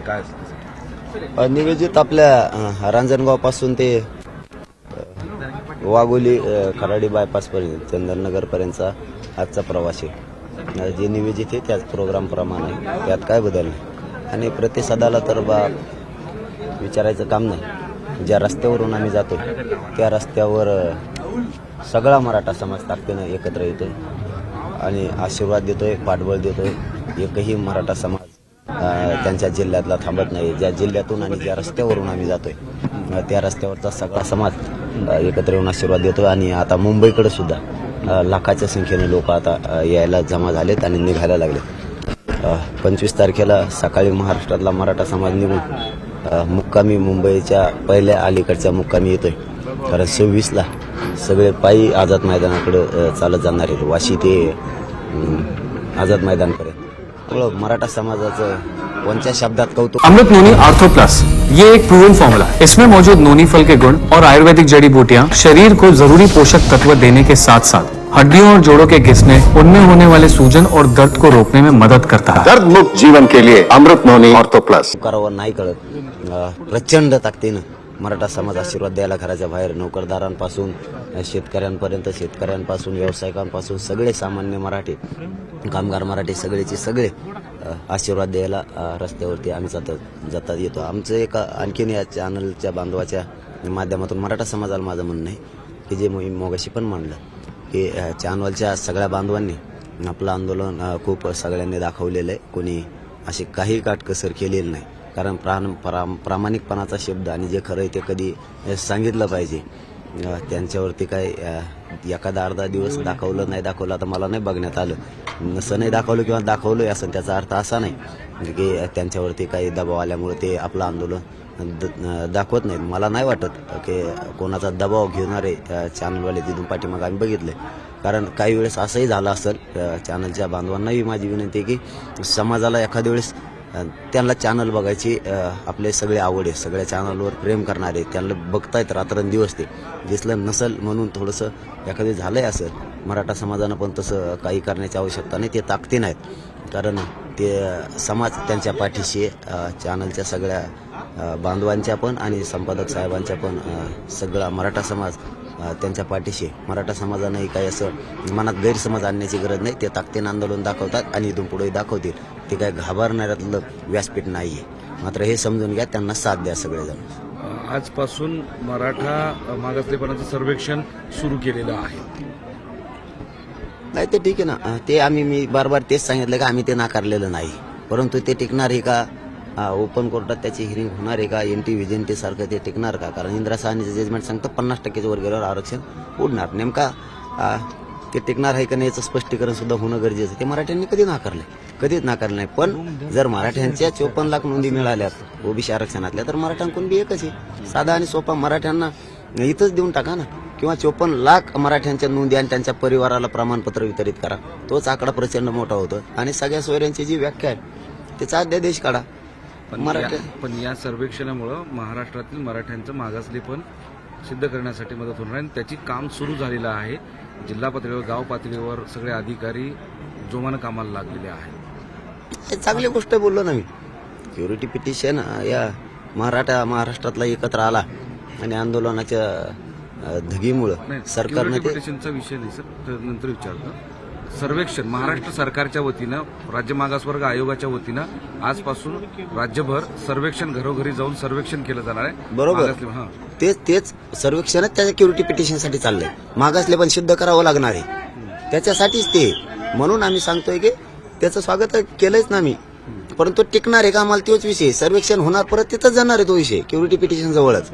काय नियोजित आपल्या रांजणगाव पासून ते वाघोली खराडी बायपास पर्यंत चंदननगर पर्यंतचा आजचा प्रवास आहे. जे नियोजित आहे त्याच प्रोग्राम प्रमाणे त्यात काय बदल नाही आणि प्रतिसादाला तर विचारायचं काम नाही. ज्या रस्त्यावरून आम्ही जातो त्या रस्त्यावर सगळा मराठा समाज ताकदीनं एकत्र येतोय आणि आशीर्वाद देतोय, पाठबळ देतोय. एकही मराठा समाज त्यांच्या जिल्ह्यातला थांबत नाही. ज्या जिल्ह्यातून आणि ज्या रस्त्यावरून आम्ही जातोय त्या रस्त्यावरचा सगळा समाज एकत्र येऊन आशीर्वाद देतोय. आणि आता मुंबईकडे सुद्धा लाखाच्या संख्येने लोक आता यायला जमा झालेत आणि निघायला लागले. 25 तारखेला सकाळी महाराष्ट्रातला मराठा समाज निघून मुक्कामी मुंबईच्या पहिल्या अलीकडच्या मुक्कामी येतोय. कारण 26ला सगळे पायी आझाद मैदानाकडे चालत जाणार आहेत, वाशी ते आझाद मैदानपर्यंत. मराठा समाजाचं कोणत्या शब्दात कौतुक. अमृत नोनी आर्थो प्लस, ये एक प्रूवन फॉर्मूला है. इसमें मौजूद नोनी फल के गुण और आयुर्वेदिक जड़ी बूटियां शरीर को जरूरी पोषक तत्व देने के साथ साथ हड्डियों और जोड़ों के घिसने, उनमें होने वाले सूजन और दर्द को रोकने में मदद करता है. दर्द मुक्त जीवन के लिए अमृत नोनी आर्थो प्लस. करावं नाही कळत प्रचंड ताकदीनं मराठा समाज आशीर्वाद द्यायला घराच्या बाहेर, नोकरदारांपासून शेतकऱ्यांपर्यंत, शेतकऱ्यांपासून व्यावसायिकांपासून सगळे सामान्य मराठी, कामगार मराठी सगळेचे सगळे आशीर्वाद द्यायला रस्त्यावरती आम्ही जातात येतो. आमचं एक आणखीन या चॅनलच्या बांधवाच्या माध्यमातून मराठा समाजाला माझं म्हणणं आहे की जे मी मगाशी पण मांडलं की चॅनलच्या सगळ्या बांधवांनी आपलं आंदोलन खूप सगळ्यांनी दाखवलेलं आहे. कोणी अशी काही काटकसर केलेली नाही. कारण प्रामाणिकपणाचा शब्द आणि जे खरं आहे ते कधी सांगितलं पाहिजे. त्यांच्यावरती काय एखादा अर्धा दिवस दाखवलं नाही दाखवलं आता मला नाही बघण्यात आलं. नसं नाही दाखवलं किंवा दाखवलं असं त्याचा अर्थ असा नाही की त्यांच्यावरती काही दबाव आल्यामुळे ते आपलं आंदोलन दाखवत नाहीत. मला नाही वाटत की कोणाचा दबाव घेणारे चॅनलवाले तिथून पाठीमाग आम्ही बघितले. कारण काही वेळेस असंही झालं असेल. चॅनलच्या बांधवांनाही माझी विनंती आहे की समाजाला एखाद्या वेळेस त्यांना चॅनल बघायची आपले सगळे आवड आहे. सगळ्या चॅनलवर प्रेम करणारे त्यांना बघतायत रात्रंदिवस. ते दिसलं नसेल म्हणून थोडंसं एखादं झालंय असेल. मराठा समाजानं पण तसं काही करण्याची आवश्यकता नाही. ते ताकदीन आहेत कारण ते समाज त्यांच्या पाठीशी चॅनलच्या सगळ्या बांधवांच्या पण आणि संपादक साहेबांच्या पण सगळा मराठा समाज त्यांच्या पाठीशी. मराठा समाजानंही काही असं मनात गैरसमज आणण्याची गरज नाही. ते ताकदीनं आंदोलन दाखवतात आणि इथून पुढे दाखवतील. ते काय घाबरणाऱ्यातलं व्यासपीठ नाही आहे. मात्र हे समजून घ्या, त्यांना साथ द्या सगळेजण. आजपासून मराठा मागासलेपणाचं सर्वेक्षण सुरू केलेलं आहे. नाही ते ठीक आहे ना. ते मी बार तेच सांगितलं का आम्ही ते नाकारलेलं नाही. परंतु ते टिकणार आहे का? ओपन कोर्टात त्याची हिअरिंग होणार आहे का? एनटी व्हिजनटी सारखं ते टिकणार का? कारण इंदिरा साहनीचं जजमेंट सांगतं 50% वर गेल्यावर आरक्षण उडणार. नेमका ते टिकणार आहे का नाही याचं स्पष्टीकरण सुद्धा होणं गरजेचं आहे. ते मराठ्यांनी कधीच नाकारलं नाही. पण जर मराठ्यांच्या 54 लाख नोंदी मिळाल्यात ओबीसी आरक्षणातल्या तर मराठ्यांकडून बी एकच आहे. साधा आणि सोपा. मराठ्यांना इथंच देऊन टाका ना. किंवा 54 लाख मराठ्यांच्या नोंदी आणि त्यांच्या परिवाराला प्रमाणपत्र वितरित करा. तोच आकडा प्रचंड मोठा होतो. आणि सगळ्या सोयऱ्यांची जी व्याख्या आहे त्याचा अध्यादेश काढा. पण या सर्वेक्षणामुळे महाराष्ट्रातील मराठ्यांचं मागासलेपण सिद्ध करण्यासाठी मदत होणार आहे. त्याची काम सुरू झालेलं आहे. जिल्हा पातळीवर, गाव पातळीवर सगळे अधिकारी जोमानं कामाला लागलेले आहेत. चांगली गोष्ट बोललो ना मी. क्युरिटी पिटिशन या महाराष्ट्रातला एकत्र आला आणि आंदोलनाच्या धगीमुळे सरकारने पिटिशनचा विषय नाही सर, नंतर विचारतो. सर्वेक्षण महाराष्ट्र सरकारच्या वतीनं, राज्य मागासवर्ग आयोगाच्या वतीनं आजपासून राज्यभर सर्वेक्षण, घरोघरी जाऊन सर्वेक्षण केलं जाणार आहे. बरोबर. तेच सर्वेक्षणच त्या क्युरिटी पिटिशनसाठी चाललंय. मागासले पण सिद्ध करावं लागणार आहे त्याच्यासाठीच ते. म्हणून आम्ही सांगतोय की त्याचं स्वागत केलंच ना मी. परंतु टिकणार आहे का आम्हाला तोच विषय. सर्वेक्षण होणार परत तिथंच जाणार आहे तो विषय क्युरिटी पिटिशन जवळच.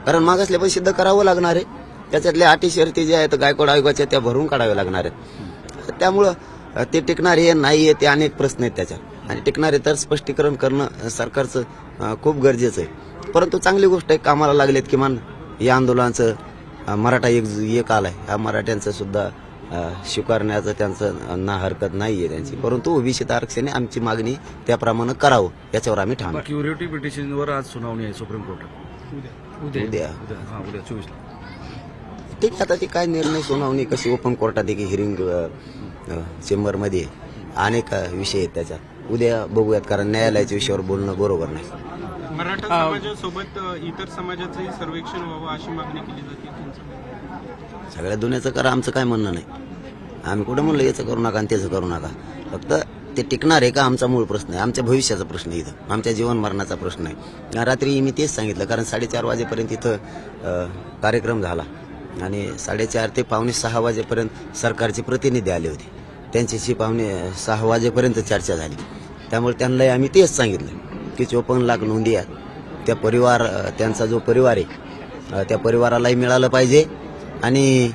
कारण मागासले पण सिद्ध करावं लागणार आहे. त्याच्यातल्या अटी शर्ती ज्या आहेत गायकवाड आयोगाच्या त्या भरून काढाव्या लागणार आहेत. त्यामुळं ते टिकणार आहे नाही आहे ते अनेक प्रश्न आहेत त्याच्यात. आणि टिकणार आहे तर स्पष्टीकरण करणं सरकारचं खूप गरजेचं आहे. परंतु चांगली गोष्ट आहे, कामाला लागलेत. किमान या आंदोलनाचं मराठा एक आलाय. ह्या मराठ्यांचं सुद्धा स्वीकारण्याचं त्यांचं ना हरकत नाहीये त्यांची. परंतु ओबीसी आरक्षण आमची मागणी त्याप्रमाणे करावं याच्यावर आम्ही ठाम. क्युरिटी पिटिशनवर आज सुनावणी आहे सुप्रीम कोर्टात. उद्या 24 ठीक आहे. आता ती काय निर्णय, सुनावणी कशी, ओपन कोर्टात की हिअरिंग चेंबरमध्ये अनेक विषय आहेत त्याच्यात. उद्या बघूयात, कारण न्यायालयाच्या विषयावर बोलणं बरोबर नाही. मराठा समाजासोबत इतर समाजाचंही सर्वेक्षण व्हावं अशी मागणी केली जाते. सगळ्या दुनियाचं करा, आमचं काय म्हणणं नाही. आम्ही कुठं म्हणलं याचं करू नका आणि त्याचं करू नका. फक्त ते टिकणार आहे का आमचा मूळ प्रश्न आहे, आमच्या भविष्याचा प्रश्न आहे, इथं आमच्या जीवन मरणाचा प्रश्न आहे. रात्री मी तेच सांगितलं, कारण 4:30 वाजेपर्यंत इथं कार्यक्रम झाला आणि 4:30 ते 5:45 वाजेपर्यंत सरकारचे प्रतिनिधी आले होते. त्यांच्याशी 5:45 वाजेपर्यंत चर्चा झाली. त्यामुळे त्यांनाही आम्ही तेच सांगितलं की 54 लाख नोंदी आहेत, त्यांचा जो परिवार आहे त्या परिवारालाही मिळालं पाहिजे आणि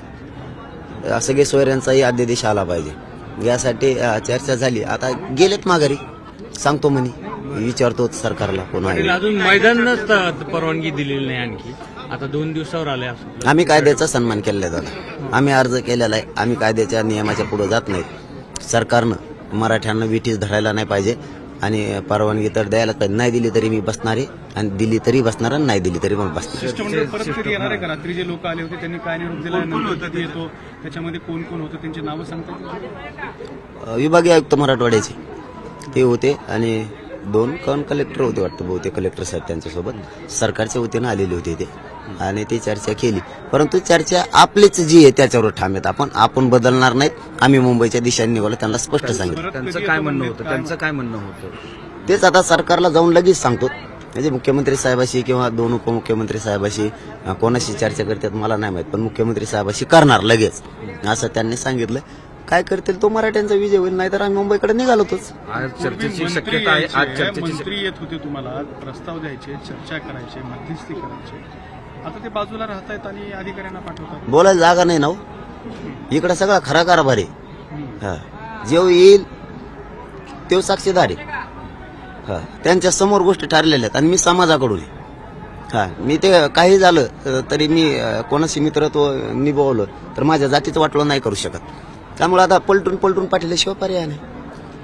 सगळे सोयऱ्यांचाही अध्यादेश आला पाहिजे. यासाठी चर्चा झाली. आता गेलेत माघारी, सांगतो म्हणे, विचारतो सरकारला कोण आहे. अजून मैदानच परवानगी दिलेली नाही. आणखी आता 2 दिवसावर आले असं. आम्ही कायद्याचा सन्मान केलेला आहे दादा. आम्ही अर्ज केलेला आहे. आम्ही कायद्याच्या नियमाच्या पुढे जात नाहीत. सरकारनं मराठ्यांना विटीस धरायला नाही पाहिजे आणि परवानगी तर द्यायला पाहिजे. नाही दिली तरी मी बसणार आहे आणि दिली तरी बसणार आणि नाही दिली तरी पण बसणार. शिष्टमंडळ परत कधी येणार आहे का? रात्री जे लोक आले होते त्यांनी काय निरोप दिला, नंतर कधी येतो, त्याच्यामध्ये कोण कोण होतं, त्यांची नावं सांगतात? विभागीय आयुक्त मराठवाड्याचे ते होते आणि 2 कलेक्टर होते वाटतं, बहुतेक कलेक्टर साहेब त्यांच्यासोबत सरकारच्या वतीनं आलेले होते ते आणि ती चर्चा केली. परंतु चर्चा आपलीच जी आहे त्याच्यावर ठाम आहेत. आपण बदलणार नाहीत. आम्ही मुंबईच्या दिशेने निघालो, त्यांना स्पष्ट सांगितलं. त्यांचं काय म्हणणं होतं तेच आता सरकारला जाऊन लगेच सांगतो. म्हणजे मुख्यमंत्री साहेबाशी किंवा 2 उपमुख्यमंत्री साहेबाशी कोणाशी चर्चा करतात मला नाही माहित, पण मुख्यमंत्री साहेबाशी करणार लगेच असं त्यांनी सांगितलं. काय करतील तो मराठ्यांचा विजय होईल, नाहीतर आम्ही मुंबईकडे निघालोतच. आज चर्चेची शक्यता आहे. आज चर्चेची मंत्री येत होते, तुम्हाला प्रस्ताव द्यायचे, चर्चा करायचे, मध्यस्थी करायचे. आता ते बाजूला राहतायत आणि अधिकाऱ्यांना पाठवतात. बोलायला जागा नाही ना हो. इकडे सगळा खरा कारभार आहे. जेव येईल तेव साक्षीदार आहे. त्यांच्या समोर गोष्टी ठरलेल्या आहेत आणि मी समाजाकडून आहे. मी ते काही झालं तरी मी कोणाशी मित्रत्व निभावलं तर माझ्या जातीचं वाटलं नाही करू शकत. त्यामुळे आता पलटून पाठवल्याशिवाय पर्याय नाही.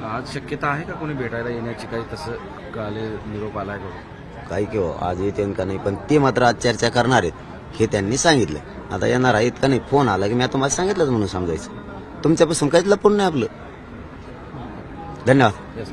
आज शक्यता आहे का कोणी भेटायला येण्याची? काही तसं काले निरोप आलाय का? काही किंवा आज येते का नाही, पण ते मात्र आज चर्चा करणार आहेत हे त्यांनी सांगितलं. आता येणार आहेत का नाही, फोन आला की मी आता मला सांगितलंच म्हणून समजायचं. तुमच्यापासून काहीच लपून नाही आपलं. धन्यवाद.